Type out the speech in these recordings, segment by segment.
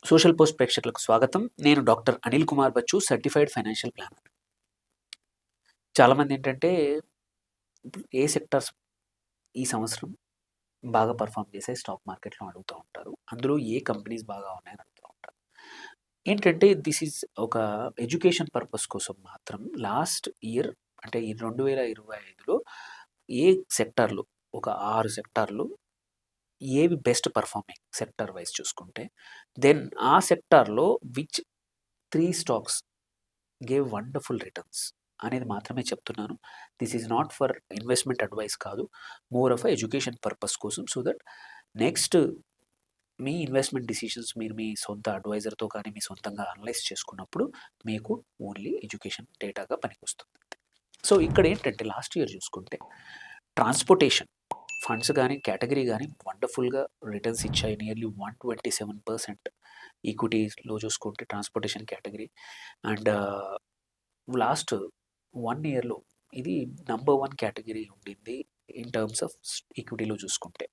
Social post ప్రేక్షకులకు స్వాగతం. నేను doctor Anil Kumar Bachchu, certified financial planner. చాలామంది ఏంటంటే, ఇప్పుడు ఏ సెక్టార్స్ ఈ సంవత్సరం బాగా పర్ఫార్మ్ చేసాయి స్టాక్ మార్కెట్‌లో అడుగుతా ఉంటారు. అందులో ఏ కంపెనీస్ బాగా ఉన్నాయని అడుగుతా ఉంటారు. ఏంటంటే దిస్ ఈజ్ ఒక ఎడ్యుకేషన్ పర్పస్ కోసం మాత్రం లాస్ట్ ఇయర్ అంటే ఈ 2025లో ఏ సెక్టార్‌లు ఒక 6 సెక్టార్‌లు ఏవి బెస్ట్ పర్ఫార్మింగ్ సెక్టార్ వైస్ చూసుకుంటే, దెన్ ఆ సెక్టార్‌లో which 3 stocks gave wonderful returns అనేది మాత్రమే చెప్తున్నాను. This is not for investment advice కాదు. మోర్ ఆఫ్ ఎడ్యుకేషన్ పర్పస్ కోసం. So that next me investment decisions మీరు మీ సొంత అడ్వైజర్‌తో కానీ, మీ సొంతంగా అనలైజ్ చేసుకున్నప్పుడు మీకు ఓన్లీ ఎడ్యుకేషన్ డేటాగా పనికొస్తుంది. సో ఇక్కడ ఏంటంటే లాస్ట్ ఇయర్ చూసుకుంటే ట్రాన్స్‌పోర్టేషన్ ఫండ్స్ గానీ, కేటగరీ గానీ వండర్‌ఫుల్‌గా రిటర్న్స్ ఇచ్చాయి. నియర్లీ 127% ఈక్విటీస్‌లో చూసుకుంటే ట్రాన్స్‌పోర్టేషన్ కేటగరీ అండ్ లాస్ట్ 1 ఇయర్‌లో ఇది నంబర్ 1 కేటగరీ ఉండింది ఇన్ టర్మ్స్ ఆఫ్ ఈక్విటీలో చూసుకుంటే.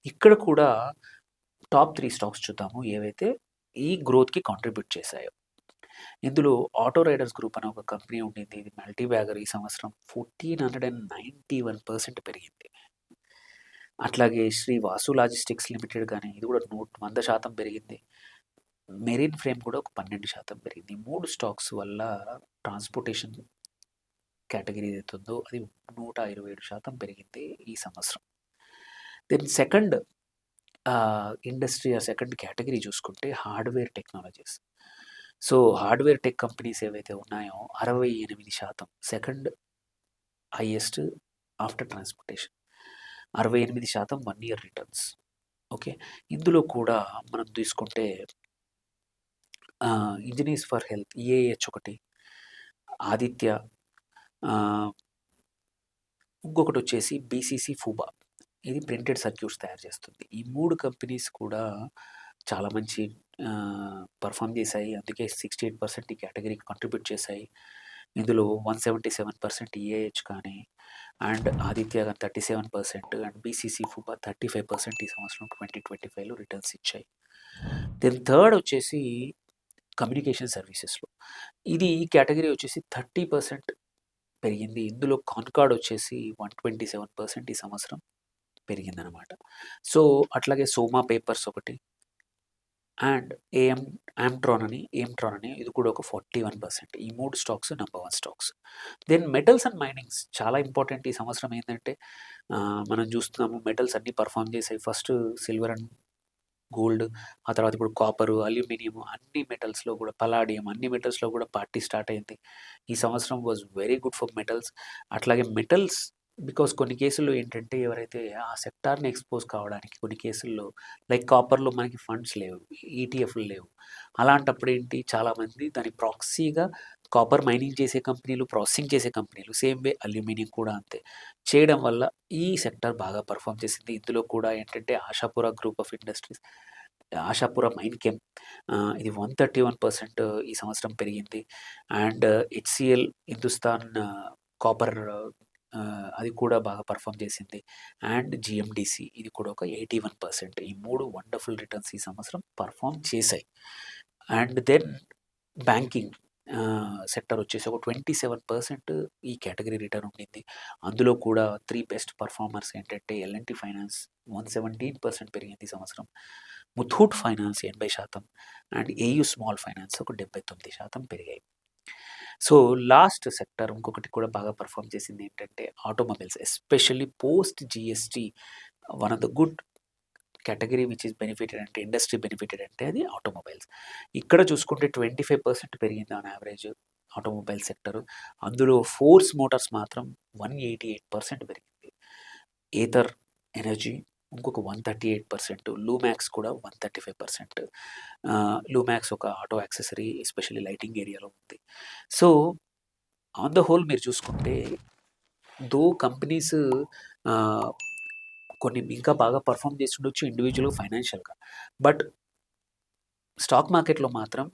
ఇక్కడ కూడా టాప్ 3 స్టాక్స్ చూద్దాము ఏవైతే ఈ గ్రోత్‌కి కాంట్రిబ్యూట్ చేశాయో. ఇందులో ఆటో రైడర్స్ గ్రూప్ అనే ఒక కంపెనీ ఉండింది. ఇది మల్టీ బ్యాగర్ ఈ సంవత్సరం 1491% పెరిగింది. అట్లాగే శ్రీ వాసు లాజిస్టిక్స్ లిమిటెడ్ గానీ ఇది కూడా 100% పెరిగింది. మెరీన్ ఫ్రేమ్ కూడా ఒక 12% పెరిగింది. ఈ 3 స్టాక్స్ వల్ల ట్రాన్స్‌పోర్టేషన్ కేటగరీ ఏదైతే ఉందో అది 127% పెరిగింది ఈ సంవత్సరం. Then second industry second category చూసుకుంటే hardware technologies. So hardware tech companies ఏవైతే ఉన్నాయో 68% second highest after transportation. 68% 1 year returns. Okay. ఇందులో కూడా మనం తీసుకుంటే ఇంజినీర్స్ ఫర్ హెల్త్ ఈఏహెచ్ ఒకటి, ఆదిత్య ఇంకొకటొచ్చేసి బీసీసీ ఫూబా. ఇది ప్రింటెడ్ సర్క్యూట్స్ తయారు చేస్తుంది. ఈ 3 కంపెనీస్ కూడా చాలా మంచి పర్ఫార్మ్ చేశాయి. అందుకే 68% ఈ కేటగరీకి కాంట్రిబ్యూట్ చేశాయి. ఇందులో 177% ఈఏహెచ్ కానీ అండ్ ఆదిత్య గాని 37% అండ్ బీసీసీ ఫూబా 35% ఈ సంవత్సరం 2025లో రిటర్న్స్ ఇచ్చాయి. దెన్ థర్డ్ వచ్చేసి కమ్యూనికేషన్ సర్వీసెస్‌లో. ఇది ఈ కేటగరీ వచ్చేసి 30% పెరిగింది. ఇందులో కాన్కార్డ్ వచ్చేసి 127% ఈ సంవత్సరం పెరిగిందనమాట. సో అట్లాగే సోమా పేపర్స్ ఒకటి అండ్ ఆమ్ట్రాన్ అని ఇది కూడా ఒక 41%. ఈ 3 stocks number 1 stocks. Then metals and minings చాలా ఇంపార్టెంట్ ఈ సంవత్సరం ఏంటంటే మనం చూస్తున్నాము మెటల్స్ అన్నీ పర్ఫార్మ్ చేసాయి. ఫస్ట్ సిల్వర్ అండ్ గోల్డ్, ఆ తర్వాత ఇప్పుడు కాపరు, అల్యూమినియం అన్ని మెటల్స్‌లో కూడా పల్లాడియం అన్ని మెటల్స్‌లో కూడా పార్టీ స్టార్ట్ అయింది. ఈ సంవత్సరం was very good for metals. అట్లాగే మెటల్స్ బికాస్ కొన్ని కేసుల్లో ఏంటంటే ఎవరైతే ఆ సెక్టార్‌ని ఎక్స్‌పోజ్ కావడానికి కొన్ని కేసుల్లో లైక్ కాపర్‌లో మనకి ఫండ్స్ లేవు. ఈటీఎఫ్‌లు లేవు. అలాంటప్పుడు ఏంటి చాలామంది దాని ప్రాక్సీగా కాపర్ మైనింగ్ చేసే కంపెనీలు, ప్రాసెసింగ్ చేసే కంపెనీలు సేమ్ వే అల్యూమినియం కూడా అంతే. చేయడం వల్ల ఈ సెక్టార్ బాగా పర్ఫార్మ్ చేసింది. ఇందులో కూడా ఏంటంటే Ashapura group of industries, Ashapura Minechem ఇది 131% ఈ సంవత్సరం పెరిగింది. అండ్ హెచ్‌సీఎల్ హిందుస్థాన్ కాపర్ అది కూడా బాగా పర్ఫార్మ్ చేసింది. అండ్ జీఎండీసీ ఇది కూడా ఒక 81%. ఈ 3 వండర్‌ఫుల్ రిటర్న్స్ ఈ సంవత్సరం పర్ఫార్మ్ చేశాయి. అండ్ దెన్ బ్యాంకింగ్ సెక్టార్ వచ్చేసి ఒక 27% ఈ కేటగరీ రిటర్న్ ఉండింది. అందులో కూడా 3 బెస్ట్ పర్ఫార్మర్స్ ఏంటంటే ఎల్&టీ ఫైనాన్స్ 117% పెరిగింది ఈ సంవత్సరం. Muthoot Finance 80% and AU Small Finance ఒక 79% పెరిగాయి. సో లాస్ట్ సెక్టార్ ఇంకొకటి కూడా బాగా పర్ఫార్మ్ చేసింది ఏంటంటే automobiles. Especially post GST one of the good category which is benefited అంటే ఇండస్ట్రీ బెనిఫిటెడ్ అంటే అది ఆటోమొబైల్స్. ఇక్కడ చూసుకుంటే 25% పెరిగింది ఆన్ యావరేజ్ ఆటోమొబైల్ సెక్టర్. అందులో ఫోర్స్ మోటార్స్ మాత్రం 188% పెరిగింది. ఏథర్ ఎనర్జీ ఇంకొక 138%, లూమాక్స్ కూడా 135%. లూమాక్స్ ఒక ఆటో యాక్సెసరీ ఎస్పెషల్లీ లైటింగ్ ఏరియాలో ఉంది. సో ఆన్ ద హోల్ మీరు చూసుకుంటే దో కంపెనీస్ కొన్ని ఇంకా బాగా పర్ఫార్మ్ చేస్తుండొచ్చు ఇండివిడ్యువల్‌గా ఫైనాన్షియల్‌గా. బట్ స్టాక్ మార్కెట్‌లో మాత్రం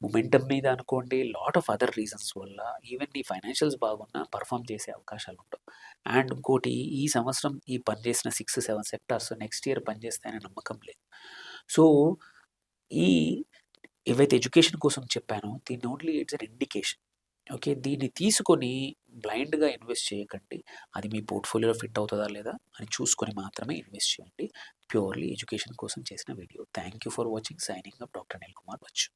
మొమెంటమ్ మీద అనుకోండి, లాట్ ఆఫ్ అదర్ రీజన్స్ వల్ల ఈవెన్ ఈ ఫైనాన్షియల్స్ బాగున్నా పర్ఫార్మ్ చేసే అవకాశాలుండవు. అండ్ ఇంకోటి ఈ సంవత్సరం ఈ పనిచేసిన 6, 7 సెక్టార్స్ నెక్స్ట్ ఇయర్ పనిచేస్తాయనే నమ్మకం లేదు. సో ఈ ఏవైతే ఎడ్యుకేషన్ కోసం చెప్పానో దీన్ని only it's an indication. Okay. దీన్ని తీసుకొని బ్లైండ్‌గా ఇన్వెస్ట్ చేయకండి. అది మీ పోర్ట్‌ఫోలియోలో ఫిట్ అవుతదా లేదా అని చూసుకొని మాత్రమే ఇన్వెస్ట్ చేయండి. ప్యూర్‌లీ ఎడ్యుకేషన్ కోసం చేసిన video. Thank you for watching. Signing off doctor Anil Kumar Bachu.